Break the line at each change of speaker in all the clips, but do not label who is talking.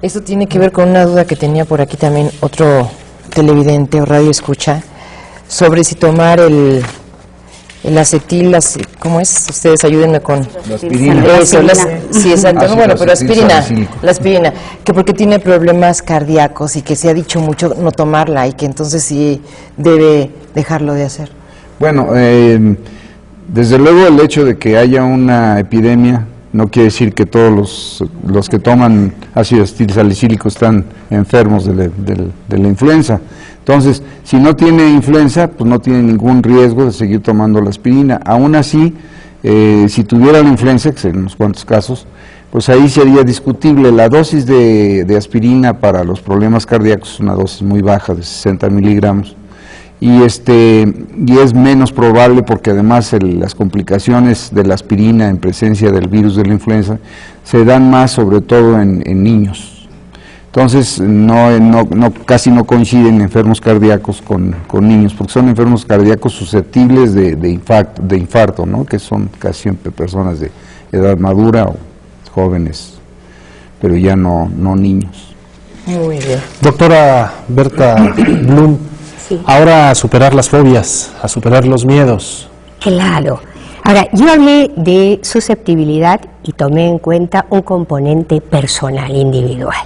Esto tiene que ver con una duda que tenía por aquí también otro televidente o radio escucha, sobre si tomar el acetil, ¿cómo es? Ustedes ayúdenme con...
La aspirina.
Eso, sí, exacto.
Ah,
Bueno,
sí,
pero aspirina, la aspirina,
Sí.
que porque tiene problemas cardíacos y que se ha dicho mucho no tomarla y que entonces sí debe dejarlo de hacer.
Bueno, desde luego el hecho de que haya una epidemia no quiere decir que todos los que toman ácido acetilsalicílico están enfermos de la influenza. Entonces, si no tiene influenza, pues no tiene ningún riesgo de seguir tomando la aspirina. Aún así, si tuviera la influenza, que en unos cuantos casos, pues ahí sería discutible. La dosis de aspirina para los problemas cardíacos es una dosis muy baja, de 60 miligramos. Y es menos probable porque además las complicaciones de la aspirina en presencia del virus de la influenza se dan más sobre todo en niños. Entonces casi no coinciden enfermos cardíacos con niños, porque son enfermos cardíacos susceptibles de infarto, ¿no? Que son casi siempre personas de edad madura o jóvenes, pero ya no niños.
Muy bien.
Doctora Berta Blum,
Sí.
ahora a superar las fobias, a superar los miedos.
Claro. Ahora, yo hablé de susceptibilidad y tomé en cuenta un componente personal, individual.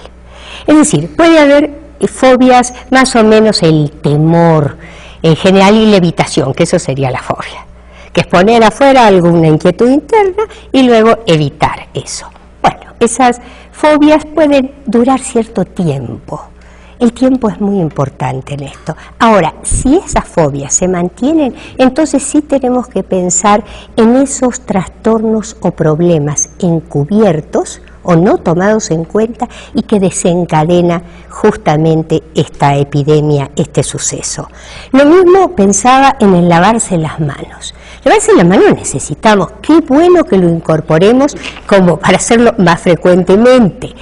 Es decir, puede haber fobias, más o menos el temor en general y la evitación, que eso sería la fobia, que es poner afuera alguna inquietud interna y luego evitar eso. Bueno, esas fobias pueden durar cierto tiempo. El tiempo es muy importante en esto. Ahora, si esas fobias se mantienen, entonces sí tenemos que pensar en esos trastornos o problemas encubiertos o no tomados en cuenta y que desencadena justamente esta epidemia, este suceso. Lo mismo pensaba en el lavarse las manos. Lavarse las manos necesitamos, qué bueno que lo incorporemos como para hacerlo más frecuentemente,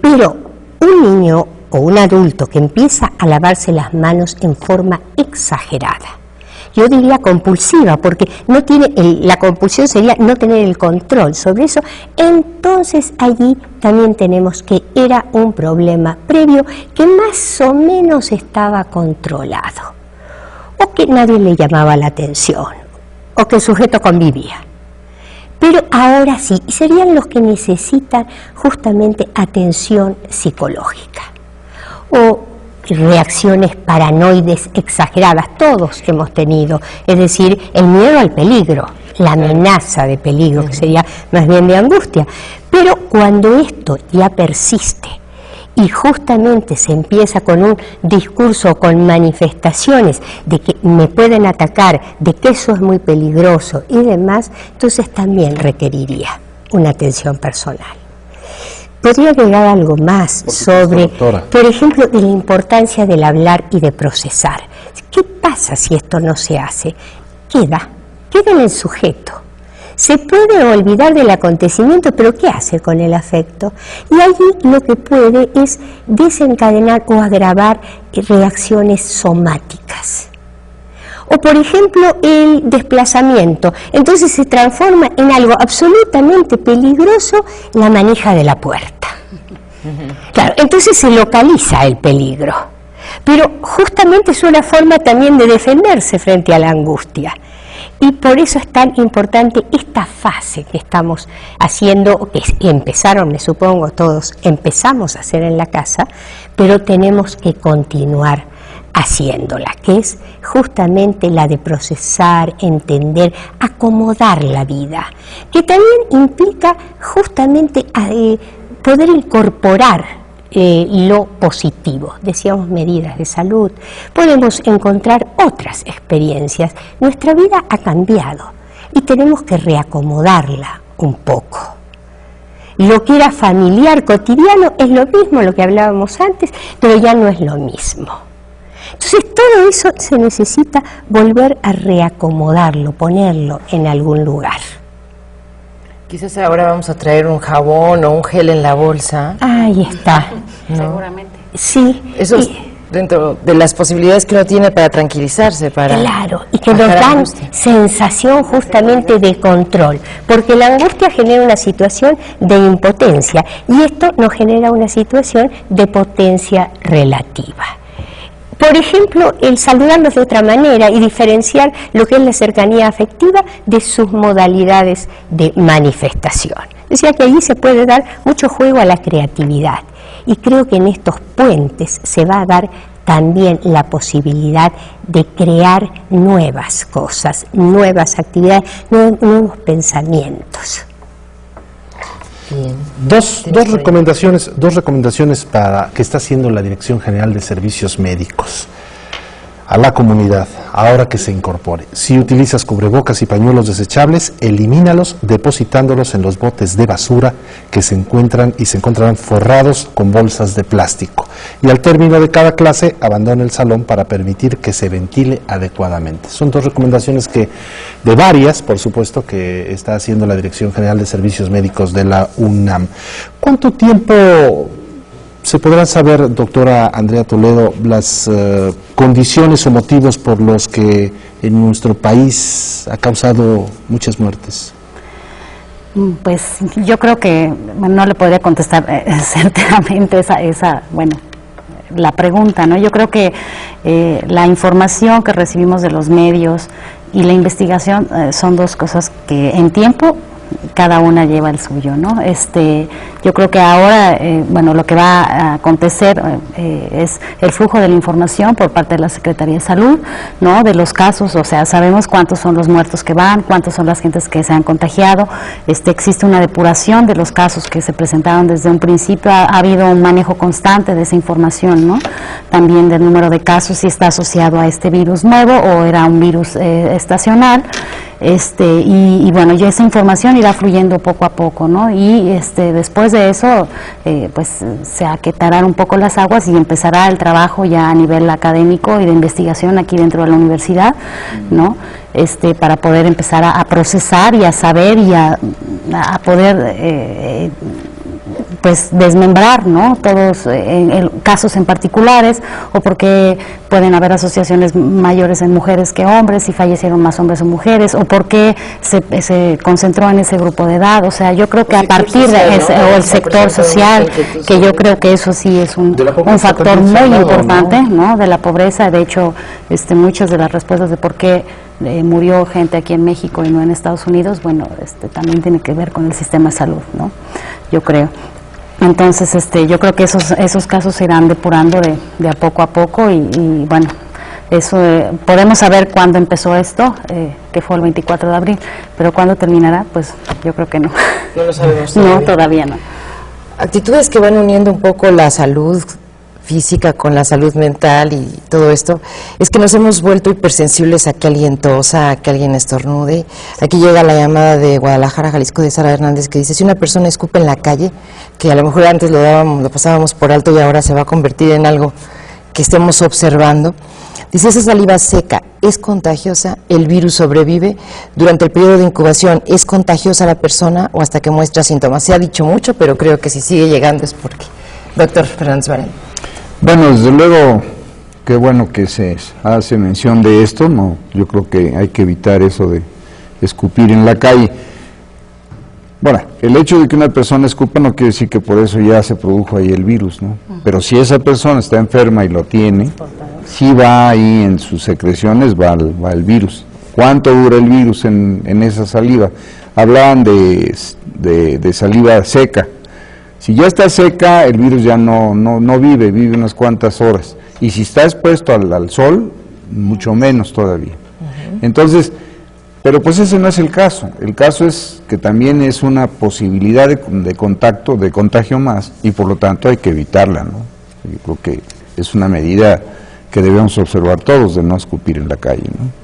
pero un niño o un adulto que empieza a lavarse las manos en forma exagerada, yo diría compulsiva, porque no tiene la compulsión sería no tener el control sobre eso, entonces allí también tenemos que era un problema previo que más o menos estaba controlado, o que nadie le llamaba la atención, o que el sujeto convivía. Pero ahora sí, serían los que necesitan justamente atención psicológica, o reacciones paranoides exageradas, todos hemos tenido, es decir, el miedo al peligro, la amenaza de peligro, que sería más bien de angustia. Pero cuando esto ya persiste y justamente se empieza con un discurso, con manifestaciones de que me pueden atacar, de que eso es muy peligroso y demás, entonces también requeriría una atención personal. Podría agregar algo más sobre, por ejemplo, de la importancia del hablar y de procesar. ¿Qué pasa si esto no se hace? Queda en el sujeto. Se puede olvidar del acontecimiento, pero ¿qué hace con el afecto? Y allí lo que puede es desencadenar o agravar reacciones somáticas. O por ejemplo el desplazamiento, entonces se transforma en algo absolutamente peligroso la manija de la puerta. Claro, entonces se localiza el peligro, pero justamente es una forma también de defenderse frente a la angustia. Y por eso es tan importante esta fase que estamos haciendo, que empezaron, me supongo, todos empezamos a hacer en la casa, pero tenemos que continuar haciéndola, que es justamente la de procesar, entender, acomodar la vida, que también implica justamente poder incorporar lo positivo. Decíamos medidas de salud, podemos encontrar otras experiencias. Nuestra vida ha cambiado y tenemos que reacomodarla un poco. Lo que era familiar, cotidiano, es lo mismo, lo que hablábamos antes, pero ya no es lo mismo. Entonces todo eso se necesita volver a reacomodarlo, ponerlo en algún lugar.
Quizás ahora vamos a traer un jabón o un gel en la bolsa.
Ahí está.
¿No?
Seguramente.
Sí.
Eso dentro de las posibilidades que uno tiene para tranquilizarse, para...
Claro, y que nos
bajar la
dan
angustia.
sensación justamente de control, porque la angustia genera una situación de impotencia y esto nos genera una situación de potencia relativa. Por ejemplo, el saludarlos de otra manera y diferenciar lo que es la cercanía afectiva de sus modalidades de manifestación. Decía que allí se puede dar mucho juego a la creatividad y creo que en estos puentes se va a dar también la posibilidad de crear nuevas cosas, nuevas actividades, nuevos pensamientos.
Bien.
Dos recomendaciones para que está haciendo la Dirección General de Servicios Médicos a la comunidad, ahora que se incorpore. Si utilizas cubrebocas y pañuelos desechables, elimínalos depositándolos en los botes de basura que se encontrarán forrados con bolsas de plástico. Y al término de cada clase, abandona el salón para permitir que se ventile adecuadamente. Son dos recomendaciones de varias, por supuesto, que está haciendo la Dirección General de Servicios Médicos de la UNAM. ¿Cuánto tiempo se podrán saber, doctora Andrea Toledo, las condiciones o motivos por los que en nuestro país ha causado muchas muertes?
Pues yo creo que no le podría contestar certeramente la pregunta, ¿no? Yo creo que la información que recibimos de los medios y la investigación son dos cosas que en tiempo cada una lleva el suyo, ¿no? Yo creo que ahora, lo que va a acontecer es el flujo de la información por parte de la Secretaría de Salud, ¿no? De los casos, o sea, sabemos cuántos son los muertos que van, cuántos son las gentes que se han contagiado, existe una depuración de los casos que se presentaron desde un principio, ha habido un manejo constante de esa información, ¿no? También del número de casos, si está asociado a este virus nuevo o era un virus estacional. Y bueno, ya esa información irá fluyendo poco a poco, ¿no? Y después de eso, pues se aquietarán un poco las aguas y empezará el trabajo ya a nivel académico y de investigación aquí dentro de la universidad, ¿no? Para poder empezar a procesar y a saber y a poder pues desmembrar, ¿no? Todos casos en particulares, o porque pueden haber asociaciones mayores en mujeres que hombres y fallecieron más hombres o mujeres, o porque se concentró en ese grupo de edad. O sea, yo creo que a partir de ese, o el sector social, que yo creo que eso sí es un factor muy importante, ¿no? De la pobreza. De hecho, muchas de las respuestas de por qué murió gente aquí en México y no en Estados Unidos, bueno, también tiene que ver con el sistema de salud, ¿no? Yo creo. Entonces, yo creo que esos casos se irán depurando de a poco y bueno, eso podemos saber cuándo empezó esto, que fue el 24 de abril, pero cuándo terminará, pues yo creo que no.
No lo sabemos
todavía. No, todavía no.
Actitudes que van uniendo un poco la salud física con la salud mental y todo esto, es que nos hemos vuelto hipersensibles a que alguien tosa, a que alguien estornude. Aquí llega la llamada de Guadalajara, Jalisco, de Sara Hernández, que dice, si una persona escupe en la calle, que a lo mejor antes lo pasábamos por alto y ahora se va a convertir en algo que estemos observando, dice, esa saliva seca es contagiosa, el virus sobrevive durante el periodo de incubación, es contagiosa la persona o hasta que muestra síntomas. Se ha dicho mucho, pero creo que si sigue llegando es porque. Doctor Fernández Varela.
Bueno, desde luego, qué bueno que se hace mención de esto, no, yo creo que hay que evitar eso de escupir en la calle. Bueno, el hecho de que una persona escupa no quiere decir que por eso ya se produjo ahí el virus, ¿no? Pero si esa persona está enferma y lo tiene, si va ahí en sus secreciones, va el virus. ¿Cuánto dura el virus en esa saliva? Hablaban de saliva seca. Si ya está seca, el virus ya no vive unas cuantas horas. Y si está expuesto al sol, mucho menos todavía. Entonces, pero pues ese no es el caso. El caso es que también es una posibilidad de contagio más, y por lo tanto hay que evitarla, ¿no? Yo creo que es una medida que debemos observar todos, de no escupir en la calle, ¿no?